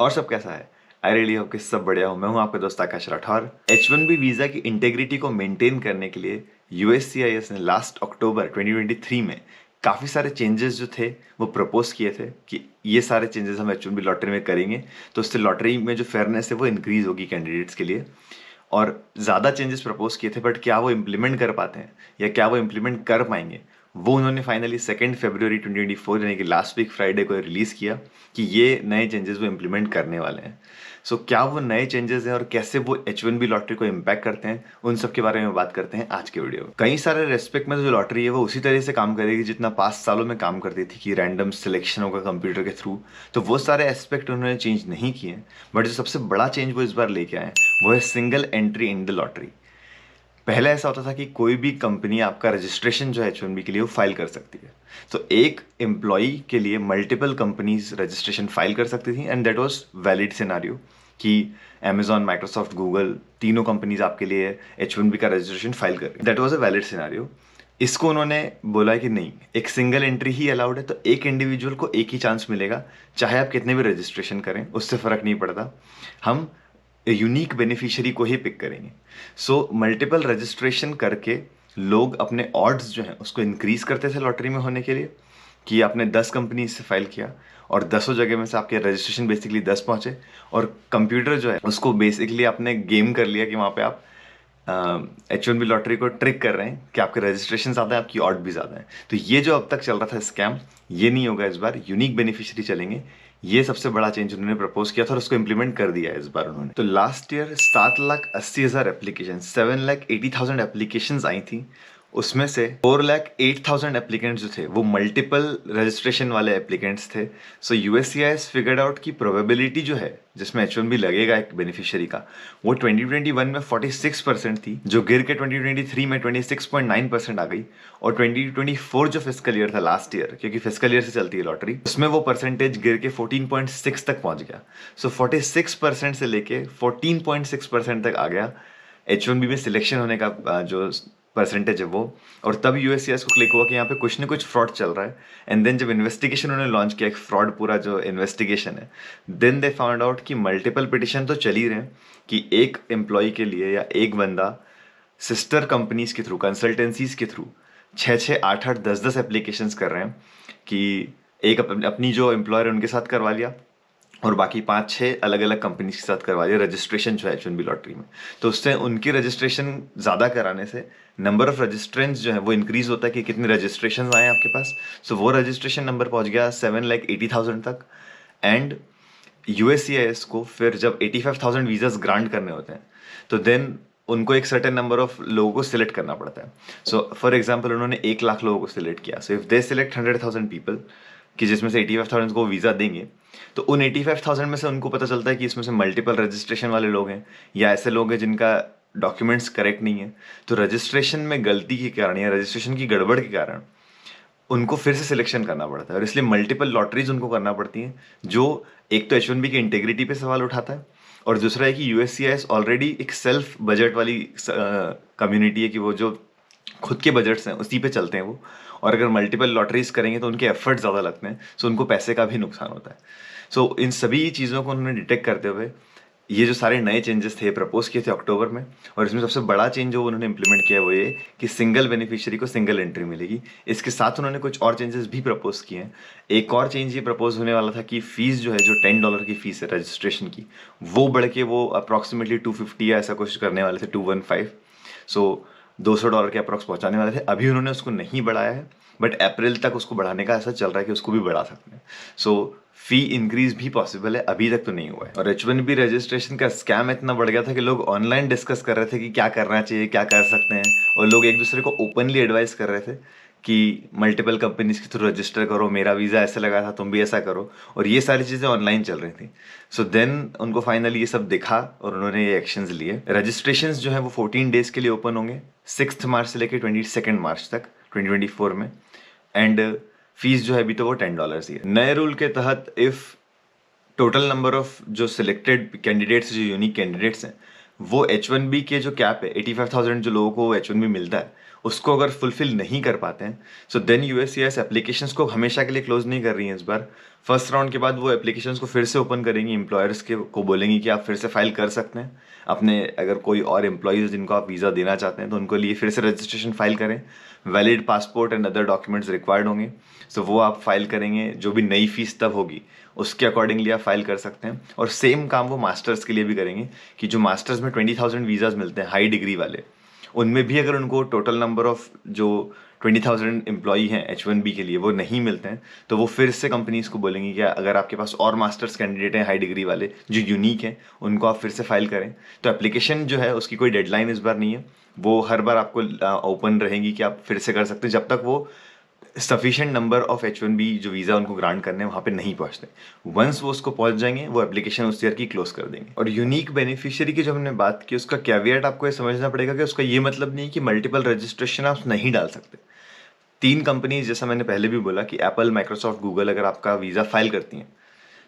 और सब कैसा है? आई रियली होप कि सब बढ़िया हो। मैं हूं आपका दोस्त आकाश राठौर। H1B वीजा की इंटेग्रिटी को मेंटेन करने के लिए USCIS ने लास्ट अक्टूबर 2023 में काफ़ी सारे चेंजेस जो थे वो प्रपोज किए थे कि ये सारे चेंजेस हम H1B लॉटरी में करेंगे तो उससे लॉटरी में जो फेयरनेस है वो इंक्रीज होगी कैंडिडेट्स के लिए। और ज़्यादा चेंजेस प्रपोज किए थे, बट क्या वो इम्प्लीमेंट कर पाते हैं या क्या वो इम्प्लीमेंट कर पाएंगे, वो उन्होंने फाइनली 2 फरवरी 2024 यानी कि लास्ट वीक फ्राइडे को रिलीज़ किया कि ये नए चेंजेस वो इम्प्लीमेंट करने वाले हैं। सो क्या वो नए चेंजेस हैं और कैसे वो H1B लॉटरी को इम्पैक्ट करते हैं, उन सब के बारे में बात करते हैं आज के वीडियो में। कई सारे रेस्पेक्ट में जो लॉटरी है वो उसी तरह से काम करेगी जितना पास्ट सालों में काम करती थी कि रैंडम सिलेक्शन होगा कंप्यूटर के थ्रू। तो वो सारे एस्पेक्ट उन्होंने चेंज नहीं किए, बट जो सबसे बड़ा चेंज वो इस बार लेके आए वो है single entry in the lottery. पहले ऐसा होता था कि कोई भी कंपनी आपका रजिस्ट्रेशन जो है H1B के लिए वो फाइल कर सकती है। तो एक एम्प्लॉय के लिए मल्टीपल कंपनीज रजिस्ट्रेशन फाइल कर सकती थी and that was valid scenario कि Amazon, माइक्रोसॉफ्ट, गूगल तीनों कंपनीज आपके लिए H1B का रजिस्ट्रेशन फाइल कर रही है। That was a valid scenario. इसको उन्होंने बोला कि नहीं, एक सिंगल एंट्री ही अलाउड है, तो एक इंडिविजुअल को एक ही चांस मिलेगा, चाहे आप कितने भी रजिस्ट्रेशन करें उससे फर्क नहीं पड़ता, हम यूनिक बेनिफिशियरी को ही पिक करेंगे। सो मल्टीपल रजिस्ट्रेशन करके लोग अपने ऑड्स जो हैं उसको इंक्रीज करते थे लॉटरी में होने के लिए, कि आपने 10 कंपनी से फाइल किया और 10 जगह में से आपके रजिस्ट्रेशन बेसिकली 10 पहुंचे, और कंप्यूटर जो है उसको बेसिकली आपने गेम कर लिया कि वहाँ पे आप H1B लॉटरी को ट्रिक कर रहे हैं कि आपके रजिस्ट्रेशन ज़्यादा है, आपकी ऑड भी ज़्यादा है। तो ये जो अब तक चल रहा था स्कैम, ये नहीं होगा इस बार, यूनिक बेनिफिशियरी चलेंगे। ये सबसे बड़ा चेंज उन्होंने प्रपोज किया था और उसको इंप्लीमेंट कर दिया है इस बार उन्होंने। तो लास्ट ईयर 7,80,000 एप्लीकेशन, 7,80,000 एप्लीकेशन आई थी। उसमें से 4,08,000 एप्लीकेंट्स जो थे वो मल्टीपल रजिस्ट्रेशन वाले एप्लीकेंट्स थे। सो USCIS फिगर्ड आउट की प्रोबेबिलिटी जो है जिसमें H1B लगेगा एक बेनिफिशियरी का, वो 2021 में 46% थी, जो गिर के 2023 में 26.9% आ गई। और 2024 जो फिस्कल ईयर था लास्ट ईयर, क्योंकि फिस्कल ईयर से चलती है लॉटरी, उसमें वो परसेंटेज गिर के 14.6 तक पहुंच गया। सो 46% से लेके 14.6% तक आ गया H1B में सिलेक्शन होने का जो परसेंटेज है वो। और तब USCIS को क्लिक हुआ कि यहाँ पे कुछ ना कुछ फ्रॉड चल रहा है। एंड देन जब इन्वेस्टिगेशन उन्होंने लॉन्च किया, एक फ्रॉड पूरा जो इन्वेस्टिगेशन है, देन दे फाउंड आउट कि मल्टीपल पिटिशन तो चल ही रहे हैं कि एक एम्प्लॉय के लिए या एक बंदा सिस्टर कंपनीज के थ्रू, कंसल्टेंसीज के थ्रू 6-6, 8-8, 10-10 एप्लीकेशंस कर रहे हैं कि एक अपनी जो एम्प्लॉयर है उनके साथ करवा लिया और बाकी 5-6 अलग अलग कंपनीज के साथ करवा दिया रजिस्ट्रेशन जो है H1B लॉटरी में। तो उससे उनकी रजिस्ट्रेशन ज़्यादा कराने से नंबर ऑफ रजिस्ट्रेंट्स जो है वो इंक्रीज होता है कि कितने रजिस्ट्रेशन आए आपके पास। सो वो रजिस्ट्रेशन नंबर पहुंच गया 7,80,000 तक। एंड USCIS को फिर जब 85,000 वीजास ग्रांट करने होते हैं तो देन उनको एक सर्टेन नंबर ऑफ लोगों को सिलेक्ट करना पड़ता है। सो फॉर एग्जाम्पल उन्होंने 1 लाख लोगों को सिलेक्ट किया। So if they select 100,000 people, कि जिसमें से 85,000 को वीज़ा देंगे, तो उन 85,000 में से उनको पता चलता है कि इसमें से मल्टीपल रजिस्ट्रेशन वाले लोग हैं या ऐसे लोग हैं जिनका डॉक्यूमेंट्स करेक्ट नहीं है। तो रजिस्ट्रेशन में गलती के कारण या रजिस्ट्रेशन की गड़बड़ के कारण उनको फिर से सिलेक्शन करना पड़ता है और इसलिए मल्टीपल लॉटरीज उनको करना पड़ती हैं, जो एक तो H1B की इंटेग्रिटी पे सवाल उठाता है और दूसरा है कि USCIS ऑलरेडी एक सेल्फ बजट वाली कम्युनिटी है कि वो जो खुद के बजट्स हैं उसी पे चलते हैं वो। और अगर मल्टीपल लॉटरीज करेंगे तो उनके एफर्ट ज़्यादा लगते हैं, सो उनको पैसे का भी नुकसान होता है। सो इन सभी चीज़ों को उन्होंने डिटेक्ट करते हुए ये जो सारे नए चेंजेस थे प्रपोज किए थे अक्टूबर में। और इसमें सबसे बड़ा चेंज जो उन्होंने इंप्लीमेंट किया वो ये कि सिंगल बेनिफिशियरी को सिंगल एंट्री मिलेगी। इसके साथ उन्होंने कुछ और चेंजेस भी प्रपोज किए हैं। एक और चेंज ये प्रपोज होने वाला था कि फीस जो है, जो $10 की फीस है रजिस्ट्रेशन की, वो बढ़ के वो अप्रॉक्सीमेटली 250 या ऐसा कुछ करने वाले थे, 215। सो $200 के अप्रॉक्स पहुंचाने वाले थे। अभी उन्होंने उसको नहीं बढ़ाया है, बट अप्रैल तक उसको बढ़ाने का ऐसा चल रहा है कि उसको भी बढ़ा सकते हैं। सो फी इंक्रीज भी पॉसिबल है, अभी तक तो नहीं हुआ है। और H1B रजिस्ट्रेशन का स्कैम इतना बढ़ गया था कि लोग ऑनलाइन डिस्कस कर रहे थे कि क्या करना चाहिए, क्या कर सकते हैं, और लोग एक दूसरे को ओपनली एडवाइस कर रहे थे कि मल्टीपल कंपनीज के थ्रू रजिस्टर करो, मेरा वीज़ा ऐसे लगा था, तुम भी ऐसा करो। और ये सारी चीज़ें ऑनलाइन चल रही थी। सो देन उनको फाइनली ये सब दिखा और उन्होंने ये एक्शंस लिए। रजिस्ट्रेशन जो है वो 14 डेज के लिए ओपन होंगे, 6 मार्च से लेकर 22 मार्च तक 2024 में। एंड फीस जो है अभी तो वो $10 ही है। नए रूल के तहत इफ टोटल नंबर ऑफ जो सिलेक्टेड कैंडिडेट्स, जो यूनिक कैंडिडेट्स हैं, वो H1B के जो कैप है 85,000 जो लोगों को H1B मिलता है उसको अगर फुलफिल नहीं कर पाते हैं, सो देन यूएससीआईएस एप्लीकेशंस को हमेशा के लिए क्लोज नहीं कर रही है। इस बार फर्स्ट राउंड के बाद वो एप्लीकेशंस को फिर से ओपन करेंगी, एम्प्लॉयर्स के को बोलेंगी कि आप फिर से फाइल कर सकते हैं अपने, अगर कोई और एम्प्लॉयज़ जिनको आप वीज़ा देना चाहते हैं तो उनको लिए फिर से रजिस्ट्रेशन फाइल करें। Valid passport and other documents required होंगे, सो वो आप फाइल करेंगे। जो भी नई फीस तब होगी उसके अकॉर्डिंगली आप फाइल कर सकते हैं। और सेम काम वो मास्टर्स के लिए भी करेंगे कि जो मास्टर्स में 20,000 वीज़ाज मिलते हैं हाई डिग्री वाले, उनमें भी अगर उनको टोटल नंबर ऑफ जो 20,000 एम्प्लॉई हैं H1B के लिए वो नहीं मिलते हैं, तो वो फिर से कंपनीज को बोलेंगे कि अगर आपके पास और मास्टर्स कैंडिडेट हैं हाई डिग्री वाले जो यूनिक हैं, उनको आप फिर से फाइल करें। तो एप्लीकेशन जो है उसकी कोई डेडलाइन इस बार नहीं है, वो हर बार आपको ओपन रहेगी कि आप फिर से कर सकते हैं जब तक वो सफिशिएंट नंबर ऑफ H1B जो वीज़ा उनको ग्रांट करने वहाँ पे नहीं पहुँचते। वंस वो उसको पहुँच जाएंगे वो एप्लीकेशन उस ईयर की क्लोज कर देंगे। और यूनिक बेनिफिशियरी की जो हमने बात की उसका कैविएट आपको ये समझना पड़ेगा कि उसका ये मतलब नहीं कि मल्टीपल रजिस्ट्रेशन आप नहीं डाल सकते। 3 कंपनीज, जैसा मैंने पहले भी बोला कि एप्पल, माइक्रोसॉफ्ट, गूगल अगर आपका वीज़ा फाइल करती हैं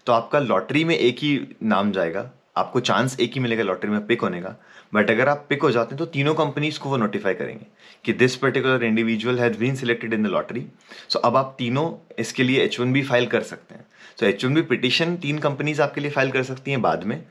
तो आपका लॉटरी में एक ही नाम जाएगा, आपको चांस एक ही मिलेगा लॉटरी में पिक होने का। बट अगर आप पिक हो जाते हैं तो तीनों कंपनीज को वो नोटिफाई करेंगे कि this particular individual has been selected in the lottery. So अब आप तीनों इसके लिए H1B फाइल कर सकते हैं। सो H1B पिटिशन 3 कंपनीज आपके लिए फाइल कर सकती हैं बाद में,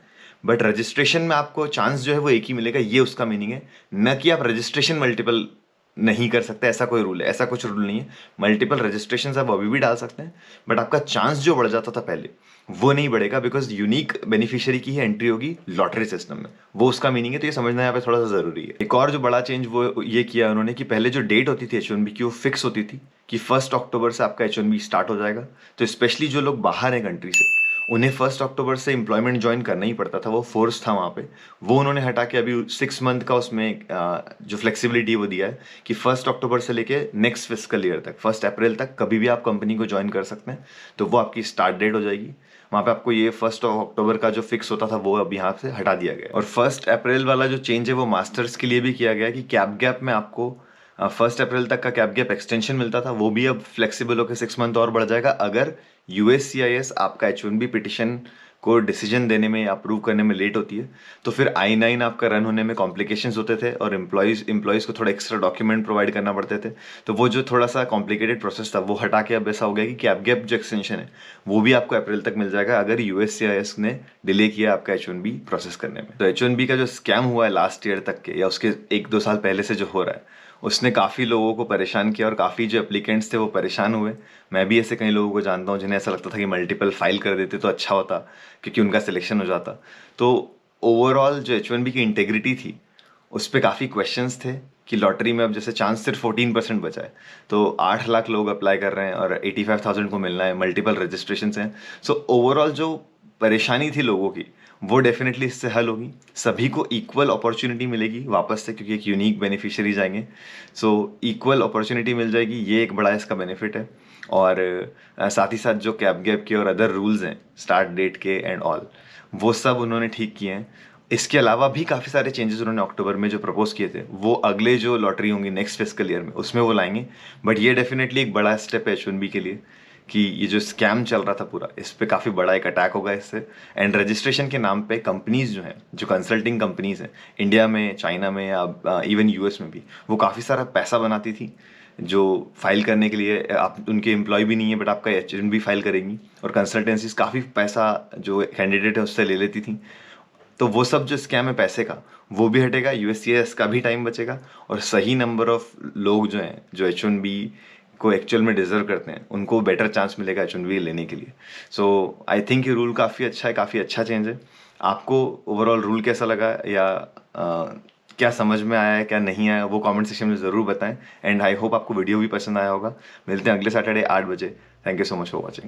बट रजिस्ट्रेशन में आपको चांस जो है वो एक ही मिलेगा, ये उसका मीनिंग है। न कि आप रजिस्ट्रेशन मल्टीपल नहीं कर सकते, ऐसा कोई रूल है, ऐसा कुछ रूल नहीं है। मल्टीपल रजिस्ट्रेशन आप अभी भी डाल सकते हैं, बट आपका चांस जो बढ़ जाता था पहले वो नहीं बढ़ेगा, बिकॉज यूनिक बेनिफिशियरी की ही एंट्री होगी लॉटरी सिस्टम में, वो उसका मीनिंग है। तो ये समझना यहाँ पे थोड़ा सा जरूरी है। एक और जो बड़ा चेंज वो ये किया उन्होंने कि पहले जो डेट होती थी H1B की वो फिक्स होती थी कि 1 अक्टूबर से आपका H1B स्टार्ट हो जाएगा। तो स्पेशली जो लोग बाहर हैं कंट्री से उन्हें 1 अक्टूबर से एम्प्लॉयमेंट ज्वाइन करना ही पड़ता था, वो फोर्स था वहाँ पे। वो उन्होंने हटा के अभी 6 मंथ का उसमें जो फ्लेक्सिबिलिटी वो दिया है कि 1 अक्टूबर से लेके नेक्स्ट फिस्कल ईयर तक 1 अप्रैल तक कभी भी आप कंपनी को ज्वाइन कर सकते हैं। तो वो आपकी स्टार्ट डेट हो जाएगी। वहाँ पे आपको ये 1 अक्टूबर का जो फिक्स होता था वो अब यहाँ से हटा दिया गया। और 1 अप्रैल वाला जो चेंज है वो मास्टर्स के लिए भी किया गया कि कैप गैप में आपको 1 अप्रैल तक का कैप गैप एक्सटेंशन मिलता था, वो भी अब फ्लेक्सिबल होकर 6 मंथ और बढ़ जाएगा अगर यूएससीआईएस आपका H1B पिटिशन को डिसीजन देने में या अप्रूव करने में लेट होती है। तो फिर I9 आपका रन होने में कॉम्प्लिकेशंस होते थे और एम्प्लॉयज़ को थोड़ा एक्स्ट्रा डॉक्यूमेंट प्रोवाइड करना पड़ते थे। तो वो जो थोड़ा सा कॉम्प्लिकेटेड प्रोसेस था वो हटा के अब ऐसा हो गया कि कैप गैप जो एक्सटेंशन है वो भी आपको अप्रैल तक मिल जाएगा अगर यूएससीआईएस ने डिले किया आपका H1B प्रोसेस करने में। तो H1B का जो स्कैम हुआ है लास्ट ईयर तक के या उसके 1-2 साल पहले से जो हो रहा है उसने काफ़ी लोगों को परेशान किया और काफ़ी जो एप्लीकेंट्स थे वो परेशान हुए। मैं भी ऐसे कई लोगों को जानता हूँ जिन्हें ऐसा लगता था कि मल्टीपल फाइल कर देते तो अच्छा होता क्योंकि उनका सिलेक्शन हो जाता। तो ओवरऑल जो H1B की इंटेग्रिटी थी उस पर काफ़ी क्वेश्चंस थे कि लॉटरी में अब जैसे चांस सिर्फ 14% बचा है, तो 8 लाख लोग अप्लाई कर रहे हैं और 85,000 को मिलना है, मल्टीपल रजिस्ट्रेशन हैं। सो ओवरऑल जो परेशानी थी लोगों की वो डेफिनेटली इससे हल होगी। सभी को इक्वल अपॉर्चुनिटी मिलेगी वापस से क्योंकि एक यूनिक बेनिफिशियरीज आएंगे। सो इक्वल अपॉर्चुनिटी मिल जाएगी, ये एक बड़ा इसका बेनिफिट है। और साथ ही साथ जो कैप गैप के और अदर रूल्स हैं स्टार्ट डेट के एंड ऑल, वो सब उन्होंने ठीक किए हैं। इसके अलावा भी काफ़ी सारे चेंजेस उन्होंने अक्टूबर में जो प्रपोज किए थे वो अगले जो लॉटरी होंगी नेक्स्ट फिस्कल ईयर में उसमें वो लाएंगे। बट ये डेफिनेटली एक बड़ा स्टेप है H1B के लिए कि ये जो स्कैम चल रहा था पूरा इस पे काफ़ी बड़ा एक अटैक होगा इससे। एंड रजिस्ट्रेशन के नाम पे कंपनीज जो हैं, जो कंसल्टिंग कंपनीज हैं इंडिया में, चाइना में या इवन यूएस में भी, वो काफ़ी सारा पैसा बनाती थी जो फाइल करने के लिए आप उनके एम्प्लॉय भी नहीं है बट आपका H1B फाइल करेंगी। और कंसल्टेंसीज काफ़ी पैसा जो कैंडिडेट है उससे ले लेती थी। तो वो सब जो स्कैम है पैसे का वो भी हटेगा, यूएससीआईएस का भी टाइम बचेगा और सही नंबर ऑफ लोग जो हैं जो H1B को एक्चुअल में डिजर्व करते हैं उनको बेटर चांस मिलेगा H1B लेने के लिए। सो आई थिंक ये रूल काफ़ी अच्छा है, काफ़ी अच्छा चेंज है। आपको ओवरऑल रूल कैसा लगा या क्या समझ में आया है क्या नहीं आया वो कमेंट सेक्शन में ज़रूर बताएं। एंड आई होप आपको वीडियो भी पसंद आया होगा। मिलते हैं अगले सैटरडे 8 बजे। Thank you so much for watching.